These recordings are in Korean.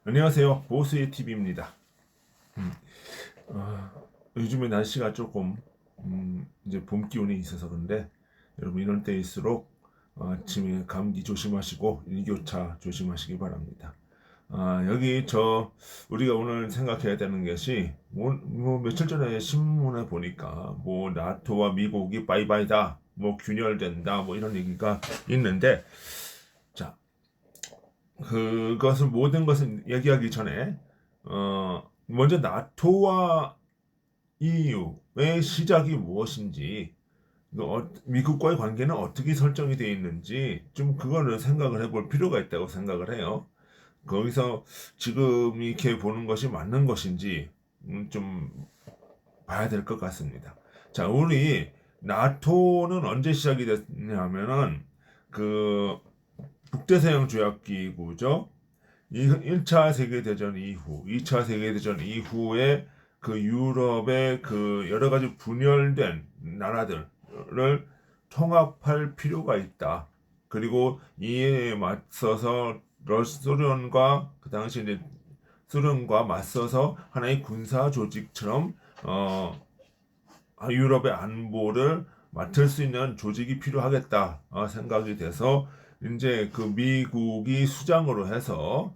안녕하세요. 보스의 TV입니다. 요즘에 날씨가 조금 이제 봄 기운이 있어서 그런데 여러분 이런 때일수록 아침에 감기 조심하시고 일교차 조심하시기 바랍니다. 여기 우리가 오늘 생각해야 되는 것이 뭐 며칠 전에 신문에 보니까 뭐 나토와 미국이 바이바이다, 뭐 균열된다, 뭐 이런 얘기가 있는데 자 그것을 모든 것을 얘기하기 전에 먼저 나토와 EU의 시작이 무엇인지, 미국과의 관계는 어떻게 설정이 되어 있는지 좀 그거를 생각을 해볼 필요가 있다고 생각을 해요. 거기서 지금 이렇게 보는 것이 맞는 것인지 좀 봐야 될 것 같습니다. 자, 우리 나토는 언제 시작이 됐냐면은 그 북대서양 조약기구죠. 1차 세계대전 이후, 2차 세계대전 이후에 그 유럽의 그 여러 가지 분열된 나라들을 통합할 필요가 있다. 그리고 이에 맞서서 소련과 그 당시 이제 소련과 맞서서 하나의 군사 조직처럼 유럽의 안보를 맡을 수 있는 조직이 필요하겠다 생각이 돼서 이제 그 미국이 수장으로 해서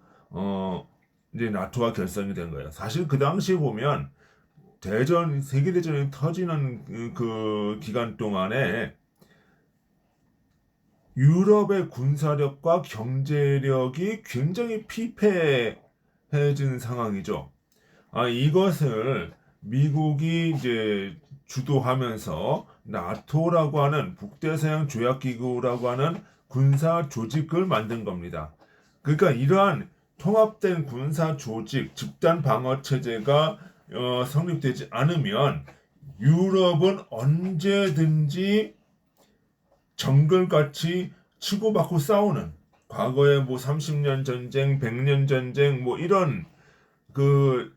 이제 나토가 결성이 된 거예요. 사실 그 당시 보면 세계 대전이 터지는 그 기간 동안에 유럽의 군사력과 경제력이 굉장히 피폐해진 상황이죠. 이것을 미국이 이제 주도하면서 나토라고 하는 북대서양 조약기구라고 하는 군사 조직을 만든 겁니다. 그러니까 이러한 통합된 군사 조직, 집단 방어 체제가 성립되지 않으면 유럽은 언제든지 정글같이 치고받고 싸우는, 과거에 뭐 30년 전쟁, 100년 전쟁 뭐 이런 그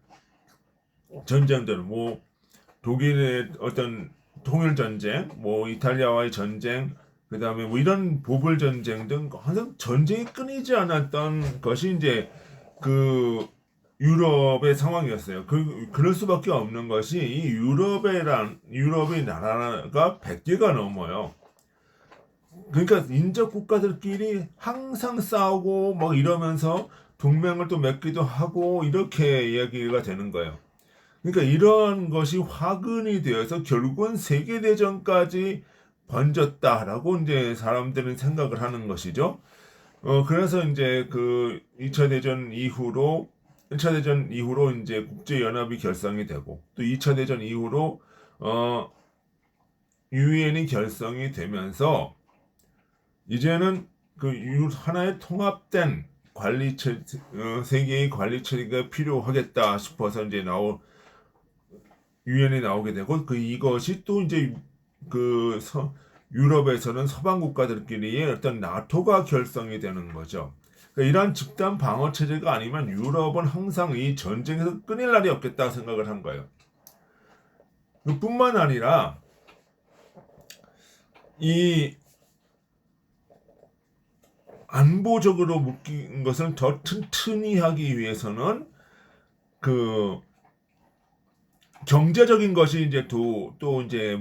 전쟁들, 뭐 독일의 어떤 통일 전쟁, 뭐 이탈리아와의 전쟁, 그 다음에 뭐 이런 보불 전쟁 등 항상 전쟁이 끊이지 않았던 것이 이제 그 유럽의 상황이었어요. 그럴 수밖에 없는 것이 이 유럽의 나라가 100개가 넘어요. 그러니까 인접 국가들끼리 항상 싸우고 막 이러면서 동맹을 또 맺기도 하고 이렇게 이야기가 되는 거예요. 그러니까 이런 것이 화근이 되어서 결국은 세계대전까지 번졌다라고 이제 사람들은 생각을 하는 것이죠. 그래서 이제 그 2차 대전 이후로 1차 대전 이후로 이제 국제연합이 결성이 되고 또 2차 대전 이후로 유엔이 결성이 되면서 이제는 하나의 통합된 세계의 관리 체계가 필요하겠다 싶어서 이제 유엔이 나오게 되고 이것이 또 이제 유럽에서는 서방 국가들끼리의 어떤 나토가 결성이 되는 거죠. 그러니까 이러한 집단 방어 체제가 아니면 유럽은 항상 이 전쟁에서 끊일 날이 없겠다 생각을 한 거예요. 뿐만 아니라 이 안보적으로 묶인 것을 더 튼튼히 하기 위해서는 그 경제적인 것이 이제 또 이제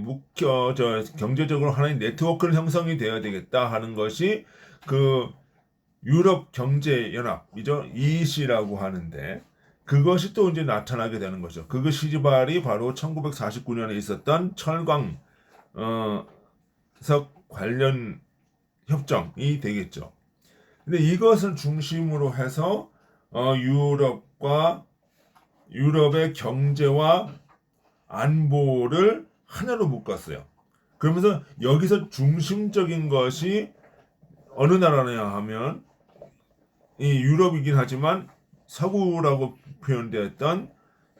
경제적으로 하나의 네트워크를 형성이 되어야 되겠다 하는 것이 그 유럽 경제 연합이죠. EEC라고 하는데 그것이 또 이제 나타나게 되는 거죠. 그것 시발이 바로 1949년에 있었던 철강 석 관련 협정이 되겠죠. 근데 이것을 중심으로 해서 유럽의 경제와 안보를 하나로 묶었어요. 그러면서 여기서 중심적인 것이 어느 나라냐 하면 이 유럽이긴 하지만 서구라고 표현되었던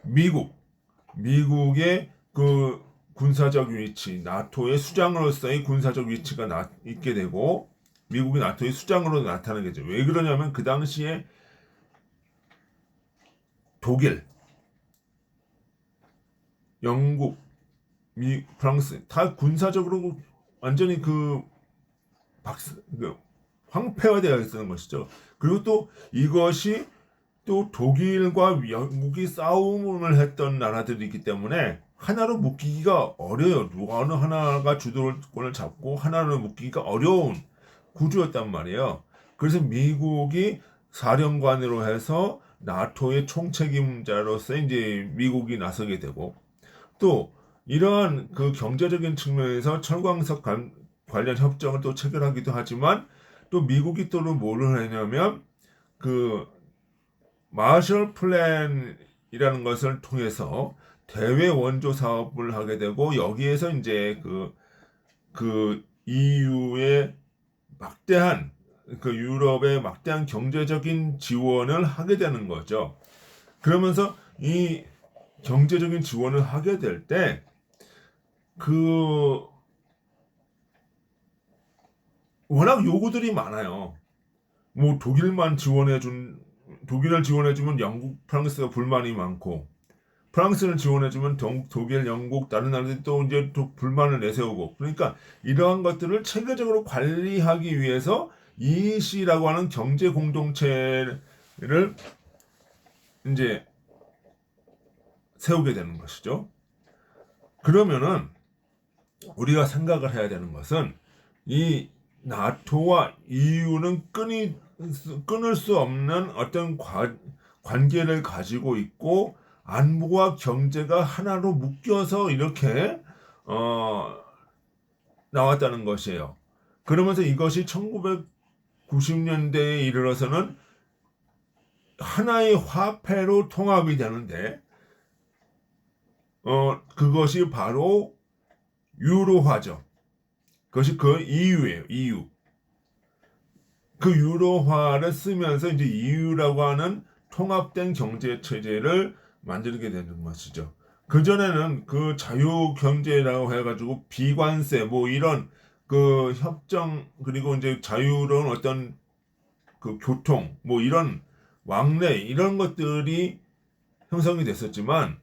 미국의 그 군사적 위치, 나토의 수장으로서의 군사적 위치가 있게 되고 미국이 나토의 수장으로 나타나겠죠. 왜 그러냐면 그 당시에 독일, 영국, 프랑스 다 군사적으로 완전히 그 황폐화되어 있는 것이죠. 그리고 또 이것이 또 독일과 영국이 싸움을 했던 나라들이기 때문에 하나로 묶이기가 어려요. 어느 하나가 주도권을 잡고 하나로 묶이기가 어려운 구조였단 말이에요. 그래서 미국이 사령관으로 해서 나토의 총책임자로서 이제 미국이 나서게 되고, 또 이러한 그 경제적인 측면에서 철광석 관련 협정을 또 체결하기도 하지만, 또 미국이 또 뭐를 했냐면 그 마셜 플랜이라는 것을 통해서 대외 원조 사업을 하게 되고, 여기에서 이제 그 EU의 막대한 그 유럽의 막대한 경제적인 지원을 하게 되는 거죠. 그러면서 이 경제적인 지원을 하게 될 때 그 워낙 요구들이 많아요. 뭐 독일을 지원해주면 영국, 프랑스가 불만이 많고, 프랑스를 지원해주면 독일, 영국, 다른 나라들이 또 이제 또 불만을 내세우고, 그러니까 이러한 것들을 체계적으로 관리하기 위해서 EC라고 하는 경제 공동체를 이제 세우게 되는 것이죠. 그러면은 우리가 생각을 해야 되는 것은 이 나토와 EU는 끊을 수 없는 어떤 관계를 가지고 있고, 안보와 경제가 하나로 묶여서 이렇게 나왔다는 것이에요. 그러면서 이것이 1990년대에 이르러서는 하나의 화폐로 통합이 되는데, 그것이 바로 유로화죠. 그것이 그 EU예요. EU. 그 유로화를 쓰면서 이제 EU라고 하는 통합된 경제 체제를 만들게 되는 것이죠. 그전에는 그 자유 경제라고 해가지고 비관세 뭐 이런 그 협정, 그리고 이제 자유로운 어떤 그 교통 뭐 이런 왕래 이런 것들이 형성이 됐었지만,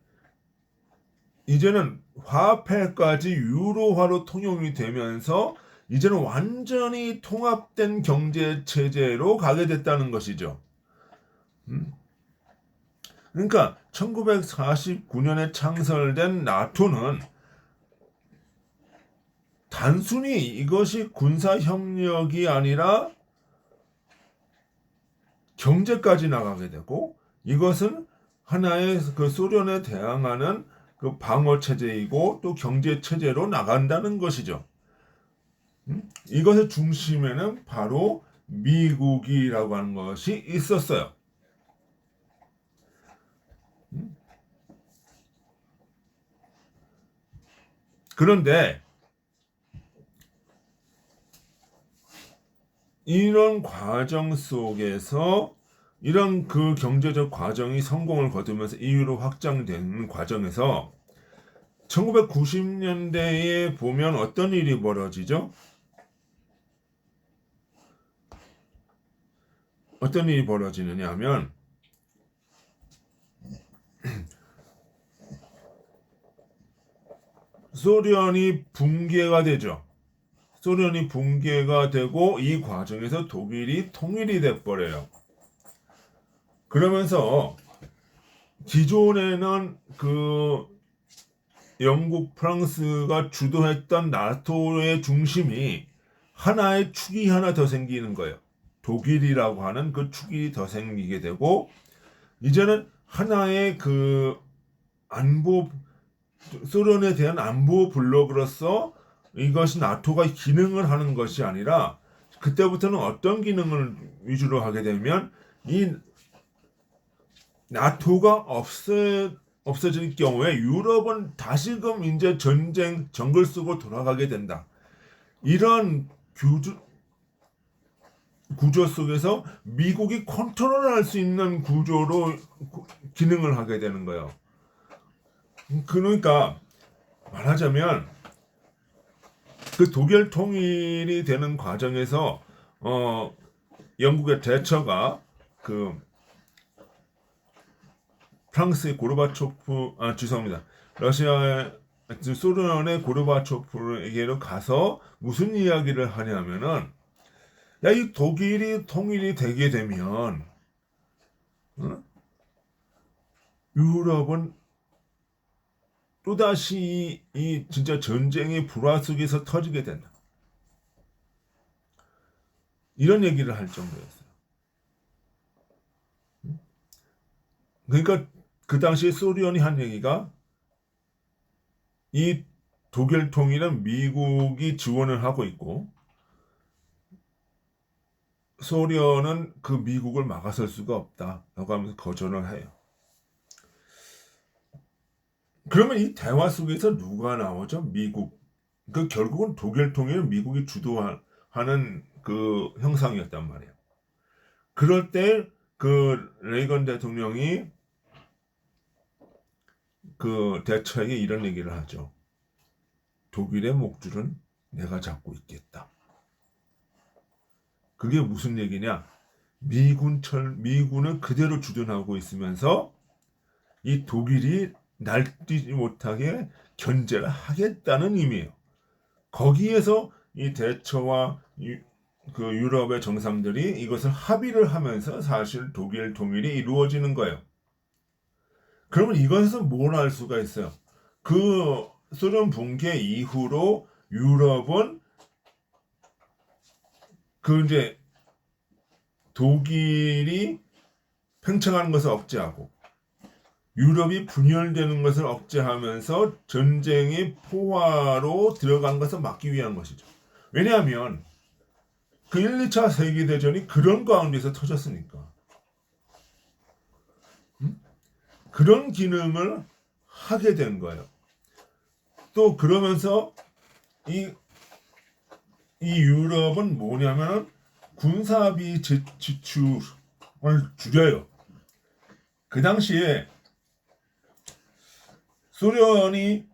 이제는 화폐까지 유로화로 통용이 되면서 이제는 완전히 통합된 경제 체제로 가게 됐다는 것이죠. 그러니까 1949년에 창설된 나토는 단순히 이것이 군사 협력이 아니라 경제까지 나가게 되고, 이것은 하나의 그 소련에 대항하는 그 방어 체제이고 또 경제 체제로 나간다는 것이죠. 이것의 중심에는 바로 미국이라고 하는 것이 있었어요. 그런데 이런 과정 속에서, 이런 그 경제적 과정이 성공을 거두면서 EU로 확장되는 과정에서 1990년대에 보면 어떤 일이 벌어지죠? 어떤 일이 벌어지느냐 하면, 소련이 붕괴가 되죠. 소련이 붕괴가 되고 이 과정에서 독일이 통일이 돼버려요. 그러면서 기존에는 그 영국, 프랑스가 주도했던 나토의 중심이 하나의 축이 하나 더 생기는 거예요. 독일이라고 하는 그 축이 더 생기게 되고, 이제는 하나의 그 안보, 소련에 대한 안보 블록으로서 이것이 나토가 기능을 하는 것이 아니라, 그때부터는 어떤 기능을 위주로 하게 되면 이 나토가 없어질 경우에 유럽은 다시금 이제 전쟁 정글 속으로 돌아가게 된다. 이런 구조 속에서 미국이 컨트롤할 수 있는 구조로 기능을 하게 되는 거예요. 그러니까 말하자면 그 독일 통일이 되는 과정에서 영국의 대처가 그 프랑스의 고르바초프, 죄송합니다. 소련의 고르바초프에게로 가서 무슨 이야기를 하냐면은, 야, 이 독일이 통일이 되게 되면, 유럽은 또다시 이 진짜 전쟁의 불화 속에서 터지게 된다. 이런 얘기를 할 정도였어요. 그러니까 그 당시에 소련이 한 얘기가 이 독일 통일은 미국이 지원을 하고 있고 소련은 그 미국을 막아설 수가 없다라고 하면서 거절을 해요. 그러면 이 대화 속에서 누가 나오죠? 미국. 그 결국은 독일 통일은 미국이 주도하는 그 형상이었단 말이에요. 그럴 때 그 레이건 대통령이 그 대처에게 이런 얘기를 하죠. 독일의 목줄은 내가 잡고 있겠다. 그게 무슨 얘기냐? 미군은 그대로 주둔하고 있으면서 이 독일이 날뛰지 못하게 견제를 하겠다는 의미예요. 거기에서 이 대처와 그 유럽의 정상들이 이것을 합의를 하면서 사실 독일 통일이 이루어지는 거예요. 그러면 이것에서 뭘 알 수가 있어요? 그 소련 붕괴 이후로 유럽은 그 이제 독일이 팽창하는 것을 억제하고 유럽이 분열되는 것을 억제하면서 전쟁의 포화로 들어간 것을 막기 위한 것이죠. 왜냐하면 그 1, 2차 세계대전이 그런 가운데서 터졌으니까. 그런 기능을 하게 된 거예요. 또 그러면서 이 유럽은 뭐냐면은 군사비 지출을 줄여요. 그 당시에 소련이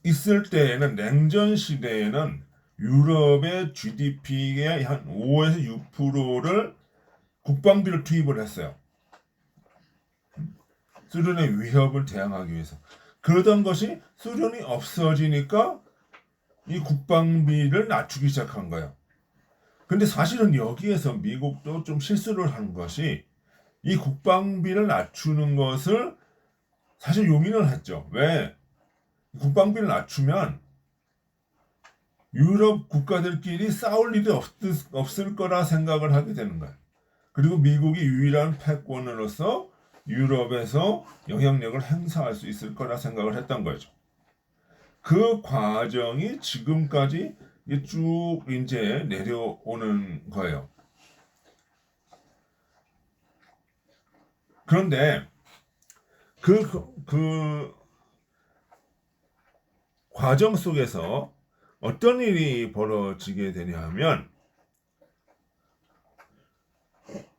있을 때에는 냉전 시대에는 유럽의 GDP의 한 5에서 6%를 국방비를 투입을 했어요. 소련의 위협을 대항하기 위해서. 그러던 것이 소련이 없어지니까 이 국방비를 낮추기 시작한 거예요. 근데 사실은 여기에서 미국도 좀 실수를 한 것이 이 국방비를 낮추는 것을 사실 용인을 했죠. 왜? 국방비를 낮추면 유럽 국가들끼리 싸울 일이 없을 거라 생각을 하게 되는 거예요. 그리고 미국이 유일한 패권으로서 유럽에서 영향력을 행사할 수 있을 거라 생각을 했던 거죠. 그 과정이 지금까지 쭉 이제 내려오는 거예요. 그런데 그 과정 속에서 어떤 일이 벌어지게 되냐 하면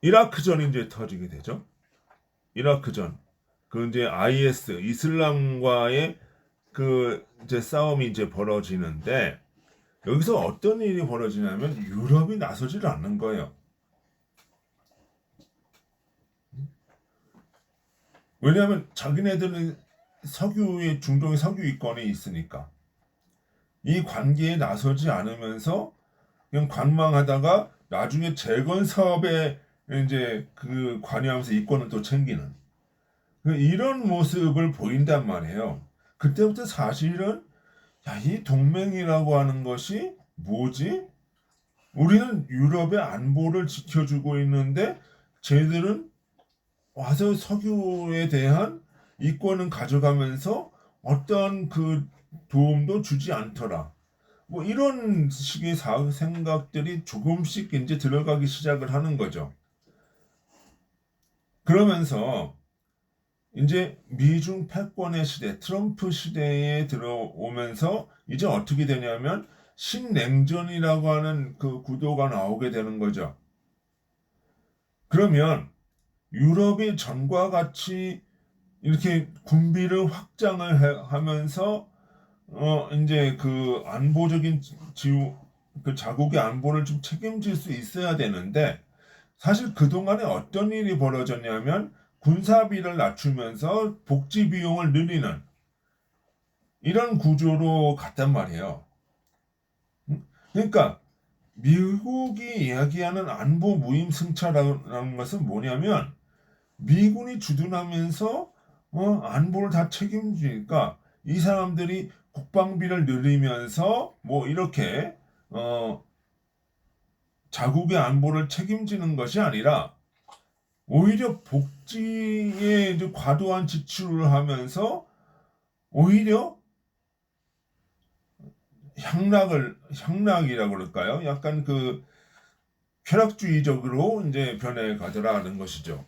이라크전이 이제 터지게 되죠. 이라크전. 그 이제 IS 이슬람과의 그 이제 싸움이 이제 벌어지는데 여기서 어떤 일이 벌어지냐면 유럽이 나서질 않는 거예요. 왜냐하면 자기네들은 중동의 석유 이권이 있으니까 이 관계에 나서지 않으면서 그냥 관망하다가 나중에 재건 사업에 이제 그 관여하면서 이권을 또 챙기는 이런 모습을 보인단 말이에요. 그때부터 사실은 야, 이 동맹이라고 하는 것이 뭐지? 우리는 유럽의 안보를 지켜주고 있는데 쟤들은 와서 석유에 대한 이권은 가져가면서 어떤 그 도움도 주지 않더라. 뭐 이런 식의 생각들이 조금씩 이제 들어가기 시작을 하는 거죠. 그러면서 이제 미중 패권의 시대, 트럼프 시대에 들어오면서 이제 어떻게 되냐면 신냉전이라고 하는 그 구도가 나오게 되는 거죠. 그러면 유럽이 전과 같이 이렇게 군비를 확장을 하면서 이제 그 안보적인 그 자국의 안보를 좀 책임질 수 있어야 되는데 사실 그동안에 어떤 일이 벌어졌냐면 군사비를 낮추면서 복지 비용을 늘리는 이런 구조로 갔단 말이에요. 그러니까 미국이 이야기하는 안보 무임승차라는 것은 뭐냐면 미군이 주둔하면서 안보를 다 책임지니까 이 사람들이 국방비를 늘리면서 뭐 이렇게 자국의 안보를 책임지는 것이 아니라 오히려 복지에 이제 과도한 지출을 하면서 오히려 향락이라고 그럴까요? 약간 그 쾌락주의적으로 이제 변해가더라는 것이죠.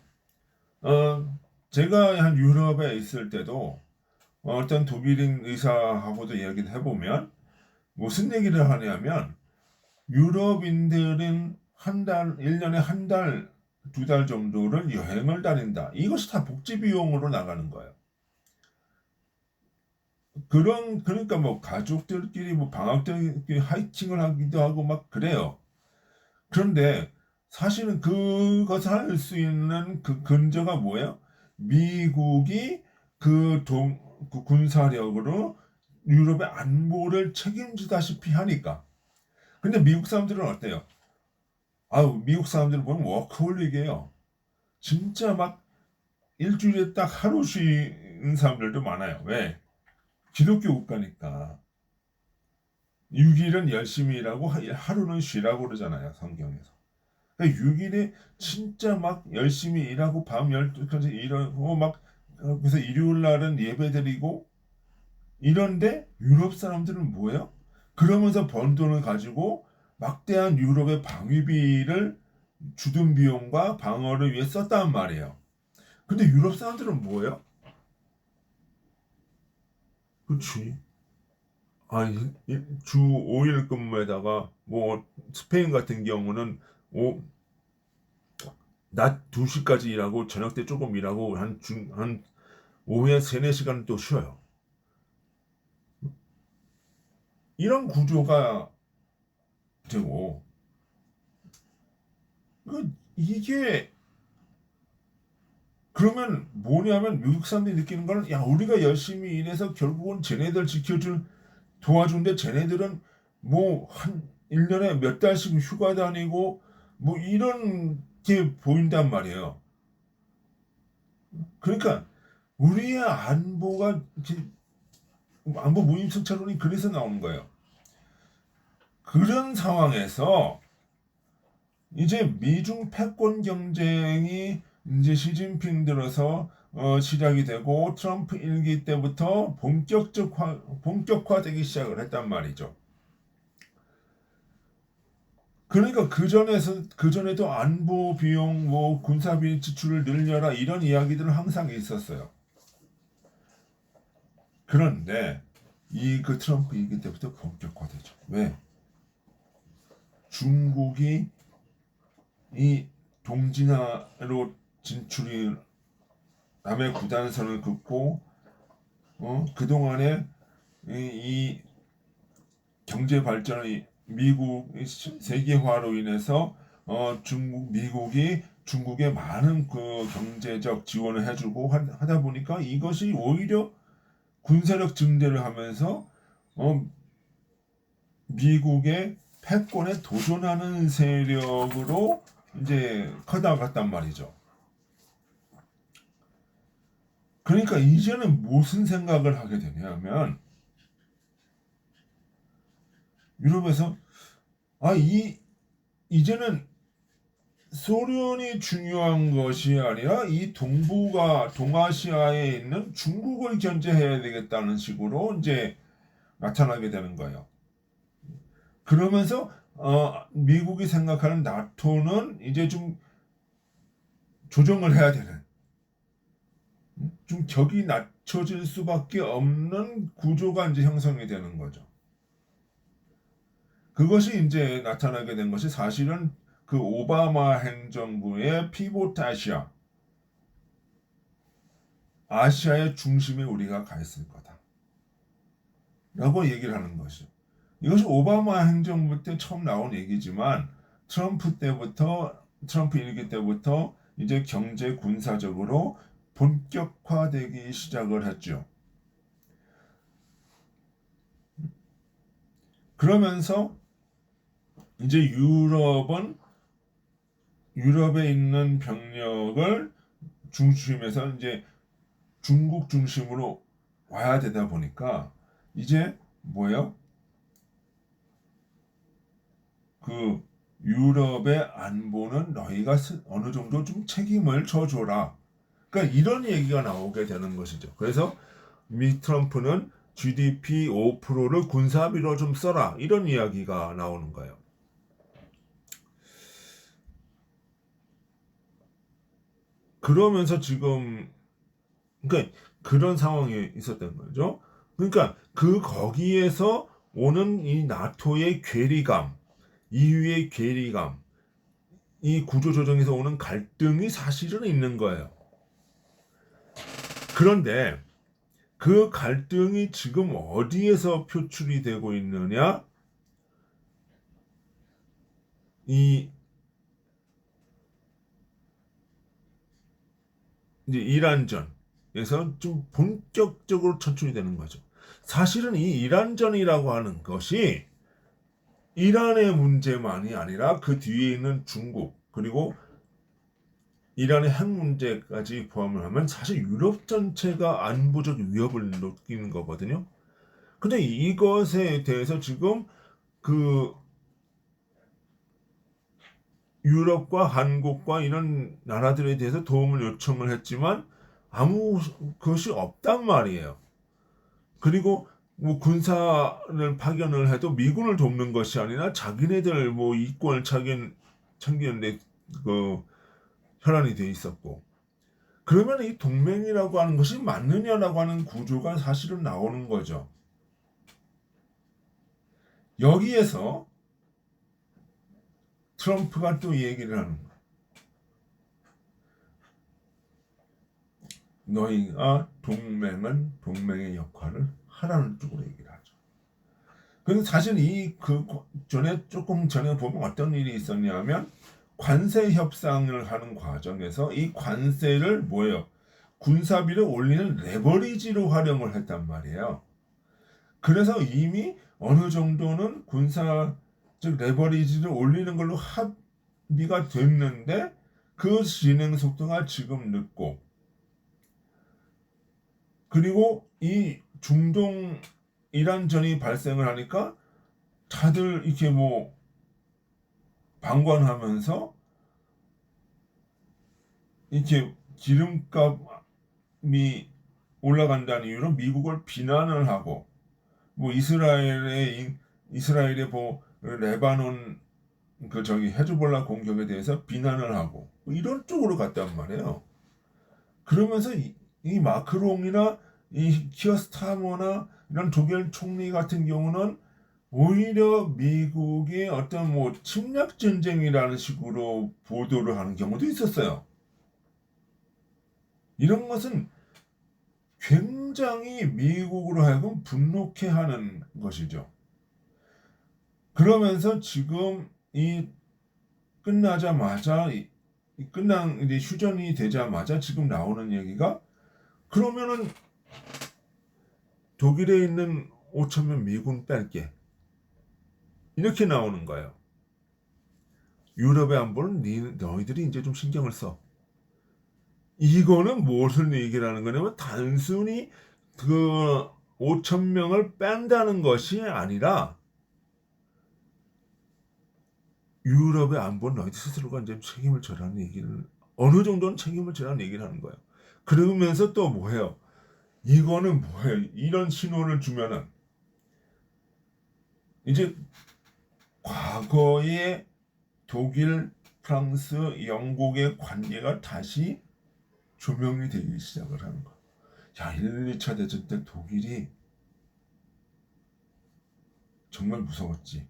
제가 한 유럽에 있을 때도 어떤 독일인 의사하고도 이야기를 해보면 무슨 얘기를 하냐면 유럽인들은 한 달, 1년에 한 달, 2달 정도를 여행을 다닌다. 이것이 다 복지 비용으로 나가는 거예요. 그러니까 뭐 가족들끼리 뭐 방학 때끼리 하이킹을 하기도 하고 막 그래요. 그런데 사실은 그것을 할 수 있는 그 근저가 뭐예요? 미국이 그 군사력으로 유럽의 안보를 책임지다시피 하니까. 근데 미국 사람들은 어때요? 아우, 미국 사람들은 보면 워커홀릭이에요. 진짜 막 일주일에 딱 하루 쉬는 사람들도 많아요. 왜? 기독교 국가니까. 6일은 열심히 일하고 하루는 쉬라고 그러잖아요. 성경에서. 6일에 진짜 막 열심히 일하고 밤 12시까지 일하고 막 그래서 일요일 날은 예배 드리고 이런데 유럽 사람들은 뭐예요? 그러면서 번 돈을 가지고 막대한 유럽의 방위비를 주둔 비용과 방어를 위해 썼단 말이에요. 근데 유럽 사람들은 뭐예요? 그치. 주 5일 근무에다가 뭐 스페인 같은 경우는 낮 2시까지 일하고 저녁 때 조금 일하고 한 오후에 3, 4시간 또 쉬어요. 이런 구조가 되고 이게 그러면 뭐냐면 미국 사람들이 느끼는 거는 야 우리가 열심히 일해서 결국은 쟤네들 도와주는데 쟤네들은 뭐 한 1년에 몇 달씩 휴가 다니고 뭐 이런 게 보인단 말이에요. 그러니까 우리의 안보가 안보 무임승차론이 그래서 나오는 거예요. 그런 상황에서 이제 미중 패권 경쟁이 이제 시진핑 들어서 시작이 되고 트럼프 일기 때부터 본격화되기 시작을 했단 말이죠. 그러니까 그 전에도 안보 비용, 뭐 군사비 지출을 늘려라 이런 이야기들은 항상 있었어요. 그런데 그 트럼프 일기 때부터 본격화되죠. 왜? 중국이 이 동진아로 진출이 남의 구단선을 긋고 그동안에 이 경제 발전이 미국 세계화로 인해서 미국이 중국에 많은 그 경제적 지원을 해주고 하다 보니까 이것이 오히려 군사력 증대를 하면서 어, 미국의 패권에 도전하는 세력으로 이제 커나갔단 말이죠. 그러니까 이제는 무슨 생각을 하게 되냐면 유럽에서 이제는 소련이 중요한 것이 아니라 이 동아시아에 있는 중국을 견제해야 되겠다는 식으로 이제 나타나게 되는 거예요. 그러면서 미국이 생각하는 나토는 이제 좀 조정을 해야 되는 좀 격이 낮춰질 수밖에 없는 구조가 이제 형성이 되는 거죠. 그것이 이제 나타나게 된 것이 사실은 그 오바마 행정부의 피보트 아시아의 중심에 우리가 가 있을 거다. 라고 얘기를 하는 것이죠. 이것이 오바마 행정부 때 처음 나온 얘기지만 트럼프 일기 때부터 이제 경제 군사적으로 본격화되기 시작을 했죠. 그러면서 이제 유럽에 있는 병력을 중심에서 이제 중국 중심으로 와야 되다 보니까 이제 뭐예요? 그 유럽의 안보는 너희가 어느 정도 좀 책임을 져줘라. 그러니까 이런 얘기가 나오게 되는 것이죠. 그래서 미 트럼프는 GDP 5%를 군사비로 좀 써라. 이런 이야기가 나오는 거예요. 그러면서 지금 그러니까 그런 상황이 있었던 거죠. 그러니까 그 거기에서 오는 이 나토의 괴리감, EU의 괴리감, 이 구조조정에서 오는 갈등이 사실은 있는 거예요. 그런데 그 갈등이 지금 어디에서 표출이 되고 있느냐? 이 이제 이란전에서 좀 본격적으로 천출이 되는 거죠. 사실은 이 이란전이라고 하는 것이 이란의 문제만이 아니라 그 뒤에 있는 중국 그리고 이란의 핵 문제까지 포함을 하면 사실 유럽 전체가 안보적 위협을 느끼는 거거든요. 근데 이것에 대해서 지금 그 유럽과 한국과 이런 나라들에 대해서 도움을 요청을 했지만 아무 것이 없단 말이에요. 그리고 뭐 군사를 파견을 해도 미군을 돕는 것이 아니라 자기네들 뭐 이권을 챙기는데 그 혈안이 돼 있었고 그러면 이 동맹이라고 하는 것이 맞느냐라고 하는 구조가 사실은 나오는 거죠. 여기에서 트럼프가 또 얘기를 하는 거예요. 너희가 동맹은 동맹의 역할을 하라는 쪽으로 얘기를 하죠. 근데 사실 조금 전에 보면 어떤 일이 있었냐면 관세 협상을 하는 과정에서 이 관세를 뭐예요? 군사비를 올리는 레버리지로 활용을 했단 말이에요. 그래서 이미 어느 정도는 즉 레버리지를 올리는 걸로 합의가 됐는데 그 진행 속도가 지금 늦고 그리고 이 중동 이란전이 발생을 하니까 다들 이렇게 뭐 방관하면서 이렇게 기름값이 올라간다는 이유로 미국을 비난을 하고 뭐 이스라엘의 뭐 레바논 헤즈볼라 공격에 대해서 비난을 하고 뭐 이런 쪽으로 갔단 말이에요. 그러면서 이 마크롱이나 이 키어 스타머나 이런 독일 총리 같은 경우는 오히려 미국의 어떤 뭐 침략 전쟁이라는 식으로 보도를 하는 경우도 있었어요. 이런 것은 굉장히 미국으로 하여금 분노케 하는 것이죠. 그러면서 지금 이 끝나자마자 이제 휴전이 되자마자 지금 나오는 얘기가 그러면은 독일에 있는 5천명 미군 뺄게 이렇게 나오는 거예요. 유럽의 안보는 너희들이 이제 좀 신경을 써. 이거는 무엇을 얘기하는 거냐면 단순히 그 5천 명을 뺀다는 것이 아니라 유럽의 안보는 너희들 스스로가 이제 책임을 져라는 얘기를 어느 정도는 책임을 져라는 얘기를 하는 거예요. 그러면서 또 뭐예요? 이거는 뭐예요? 이런 신호를 주면은 이제 과거의 독일, 프랑스, 영국의 관계가 다시 조명이 되기 시작을 하는 거예요. 야, 1, 2차 대전 때 독일이 정말 무서웠지.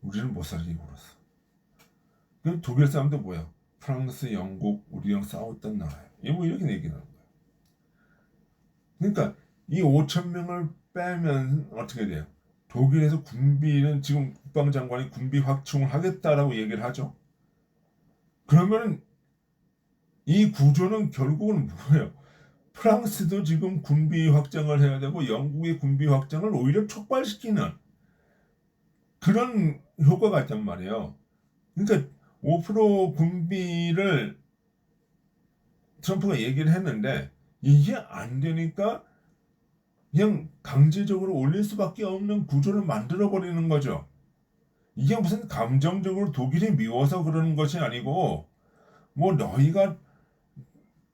우리는 못 살게 굴었어. 그 독일 사람도 뭐야? 프랑스, 영국, 우리랑 싸웠던 나라예요. 뭐 이렇게 얘기하는 거예요. 그러니까 이 5천 명을 빼면 어떻게 돼요? 독일에서 군비는 지금 국방장관이 군비 확충을 하겠다라고 얘기를 하죠. 그러면 이 구조는 결국은 뭐예요? 프랑스도 지금 군비 확장을 해야 되고 영국의 군비 확장을 오히려 촉발시키는 그런 효과가 있단 말이에요. 그러니까 5% 군비를 트럼프가 얘기를 했는데 이게 안 되니까 그냥 강제적으로 올릴 수밖에 없는 구조를 만들어 버리는 거죠. 이게 무슨 감정적으로 독일이 미워서 그러는 것이 아니고 뭐 너희가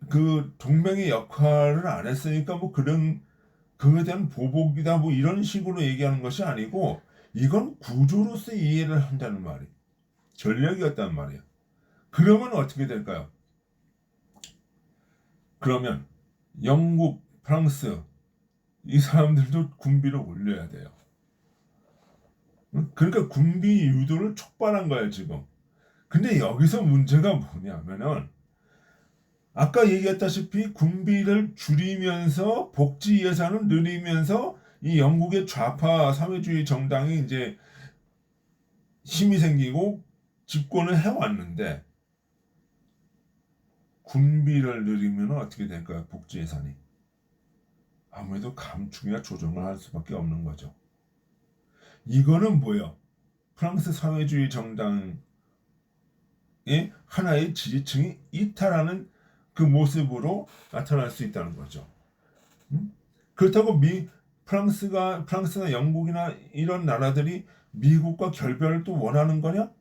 그 동맹의 역할을 안 했으니까 뭐 그런 그에 대한 보복이다 뭐 이런 식으로 얘기하는 것이 아니고 이건 구조로서 이해를 한다는 말이 전략이었단 말이야. 그러면 어떻게 될까요? 그러면 영국, 프랑스 이 사람들도 군비를 올려야 돼요. 그러니까 군비 유도를 촉발한 거예요 지금. 근데 여기서 문제가 뭐냐면은 아까 얘기했다시피 군비를 줄이면서 복지 예산을 늘리면서 이 영국의 좌파 사회주의 정당이 이제 힘이 생기고 집권을 해왔는데 군비를 늘리면 어떻게 될까요? 복지 예산이 아무래도 감축이나 조정을 할 수밖에 없는 거죠. 이거는 뭐예요? 프랑스 사회주의 정당의 하나의 지지층이 이탈하는 그 모습으로 나타날 수 있다는 거죠. 음? 그렇다고 프랑스나 영국이나 이런 나라들이 미국과 결별을 또 원하는 거냐?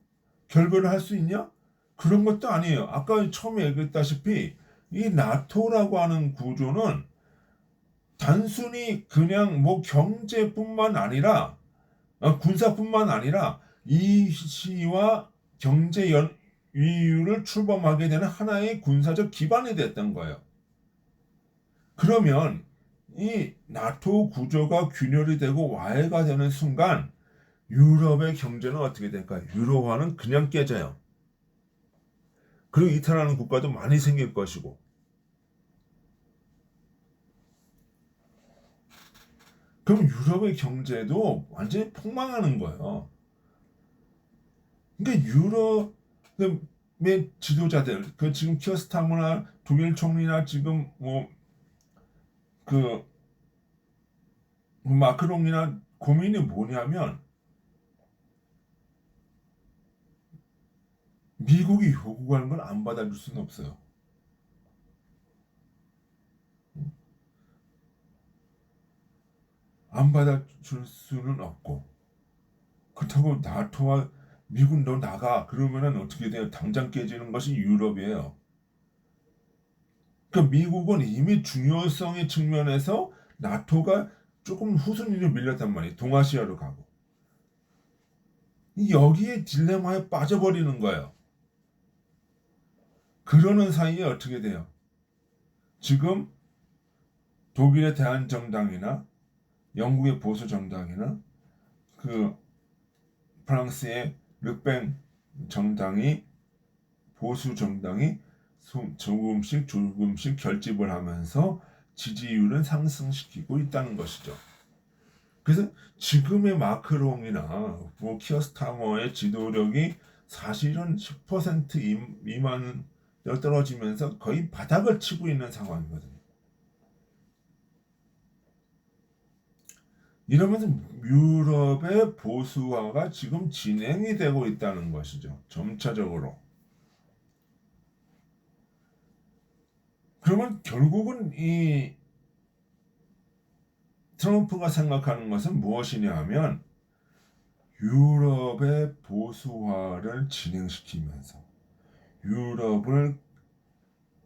결별을 할 수 있냐? 그런 것도 아니에요. 아까 처음에 얘기했다시피 이 나토라고 하는 구조는 단순히 그냥 뭐 경제뿐만 아니라 군사뿐만 아니라 이시와 경제 이유를 출범하게 되는 하나의 군사적 기반이 됐던 거예요. 그러면 이 나토 구조가 균열이 되고 와해가 되는 순간 유럽의 경제는 어떻게 될까요? 유로화는 그냥 깨져요. 그리고 이탈하는 국가도 많이 생길 것이고. 그럼 유럽의 경제도 완전히 폭망하는 거예요. 그러니까 유럽의 지도자들, 그 지금 키어스타머나 독일 총리나 지금 뭐 그 마크롱이나 고민이 뭐냐면 미국이 요구하는 걸 안 받아줄 수는 없어요. 안 받아줄 수는 없고 그렇다고 나토와 미국 너 나가 그러면은 어떻게 돼요? 당장 깨지는 것이 유럽이에요. 그러니까 미국은 이미 중요성의 측면에서 나토가 조금 후순위로 밀렸단 말이에요. 동아시아로 가고. 여기에 딜레마에 빠져버리는 거예요. 그러는 사이에 어떻게 돼요? 지금 독일의 대한정당이나 영국의 보수정당이나 그 프랑스의 르펜 정당이 보수정당이 조금씩 결집을 하면서 지지율을 상승시키고 있다는 것이죠. 그래서 지금의 마크롱이나 뭐 키어스타머의 지도력이 사실은 10% 미만으로 떨어지면서 거의 바닥을 치고 있는 상황이거든요. 이러면서 유럽의 보수화가 지금 진행이 되고 있다는 것이죠. 점차적으로. 그러면 결국은 이 트럼프가 생각하는 것은 무엇이냐 하면 유럽의 보수화를 진행시키면서 유럽을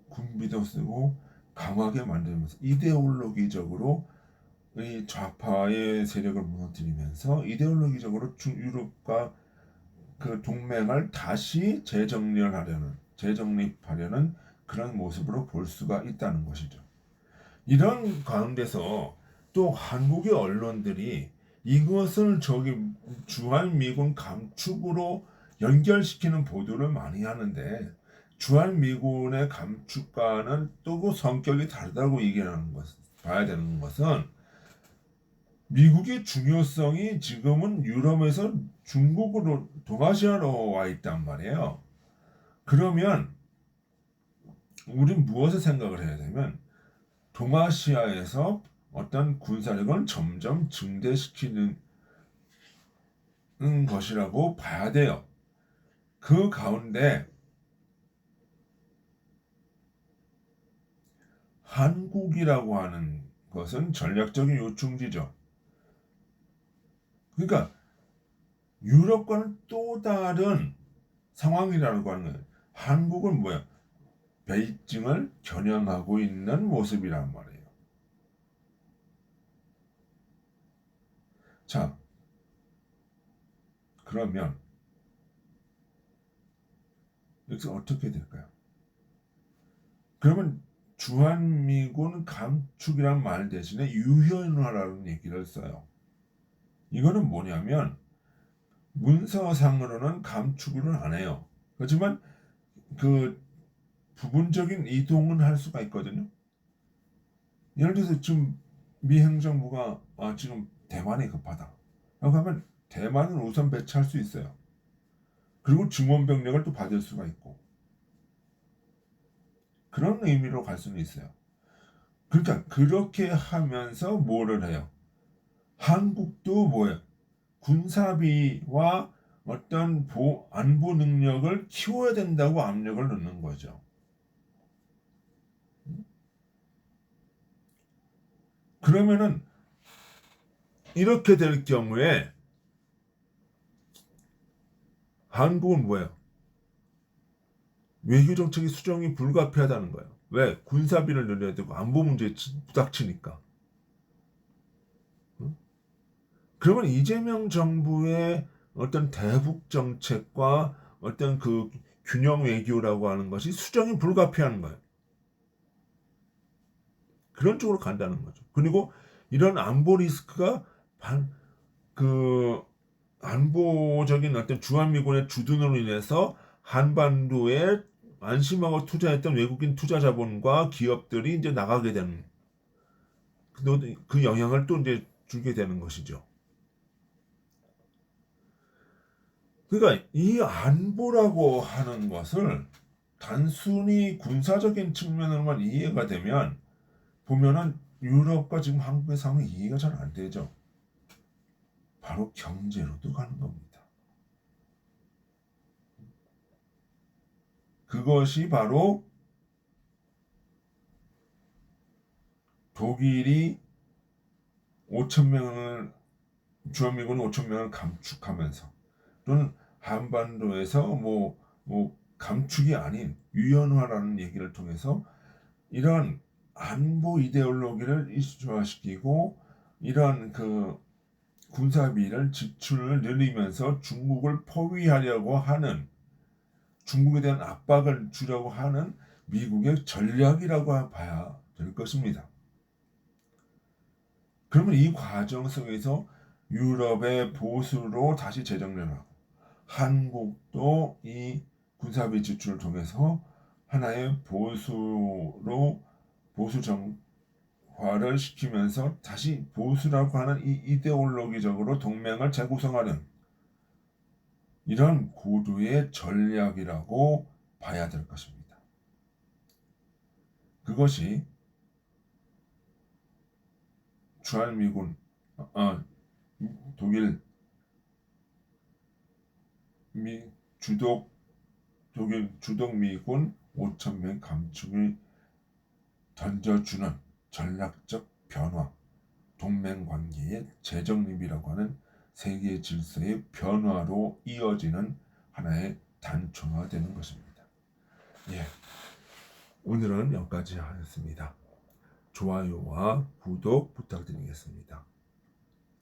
군비도 쓰고 강하게 만들면서 이데올로기적으로 이 좌파의 세력을 무너뜨리면서 이데올로기적으로 유럽과 그 동맹을 다시 재정립하려는 그런 모습으로 볼 수가 있다는 것이죠. 이런 가운데서 또 한국의 언론들이 이것을 주한미군 감축으로 연결시키는 보도를 많이 하는데 주한미군의 감축과는 또 그 성격이 다르다고 얘기하는 것, 봐야 되는 것은 미국의 중요성이 지금은 유럽에서 중국으로 동아시아로 와 있단 말이에요. 그러면 우린 무엇을 생각을 해야 되면 동아시아에서 어떤 군사력을 점점 증대시키는 것이라고 봐야 돼요. 그 가운데 한국이라고 하는 것은 전략적인 요충지죠. 그러니까 유럽과는 또 다른 상황이라고 하는 거예요. 한국은 뭐야? 베이징을 겨냥하고 있는 모습이란 말이에요. 자, 그러면 여기서 어떻게 될까요? 그러면 주한미군 감축이란 말 대신에 유연화라는 얘기를 써요. 이거는 뭐냐면 문서상으로는 감축을 안 해요. 그렇지만 그 부분적인 이동은 할 수가 있거든요. 예를 들어서 지금 미 행정부가 지금 대만이 급하다 라고 하면 대만은 우선 배치할 수 있어요. 그리고 증원병력을 또 받을 수가 있고 그런 의미로 갈 수는 있어요. 그러니까 그렇게 하면서 뭐를 해요? 한국도 뭐예요? 군사비와 어떤 안보 능력을 키워야 된다고 압력을 넣는 거죠. 그러면은 이렇게 될 경우에 한국은 뭐예요? 외교 정책이 수정이 불가피하다는 거예요. 왜? 군사비를 늘려야 되고 안보 문제에 부닥치니까. 그러면 이재명 정부의 어떤 대북 정책과 어떤 그 균형 외교라고 하는 것이 수정이 불가피한 거예요. 그런 쪽으로 간다는 거죠. 그리고 이런 안보 리스크가 그 안보적인 어떤 주한미군의 주둔으로 인해서 한반도에 안심하고 투자했던 외국인 투자 자본과 기업들이 이제 나가게 되는 그 영향을 또 이제 주게 되는 것이죠. 그러니까 이 안보라고 하는 것을 단순히 군사적인 측면으로만 이해가 되면 보면은 유럽과 지금 한국의 상황이 이해가 잘 안 되죠. 바로 경제로도 가는 겁니다. 그것이 바로 독일이 5천 명을 주한미군이 5천 명을 감축하면서 또는 한반도에서 뭐 감축이 아닌 유연화라는 얘기를 통해서 이런 안보 이데올로기를 일시화시키고 이런 그 군사비를 지출을 늘리면서 중국을 포위하려고 하는 중국에 대한 압박을 주려고 하는 미국의 전략이라고 봐야 될 것입니다. 그러면 이 과정 속에서 유럽의 보수로 다시 재정련하고 한국도 이 군사비 지출을 통해서 하나의 보수 정화를 시키면서 다시 보수라고 하는 이 이데올로기적으로 동맹을 재구성하는 이런 고도의 전략이라고 봐야 될 것입니다. 그것이 주한미군, 독일 독일 주독 미군 5천 명 감축을 던져주는 전략적 변화, 동맹 관계의 재정립이라고 하는 세계 질서의 변화로 이어지는 하나의 단초화되는 것입니다. 예, 오늘은 여기까지 하겠습니다. 좋아요와 구독 부탁드리겠습니다.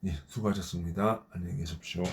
예, 수고하셨습니다. 안녕히 계십시오.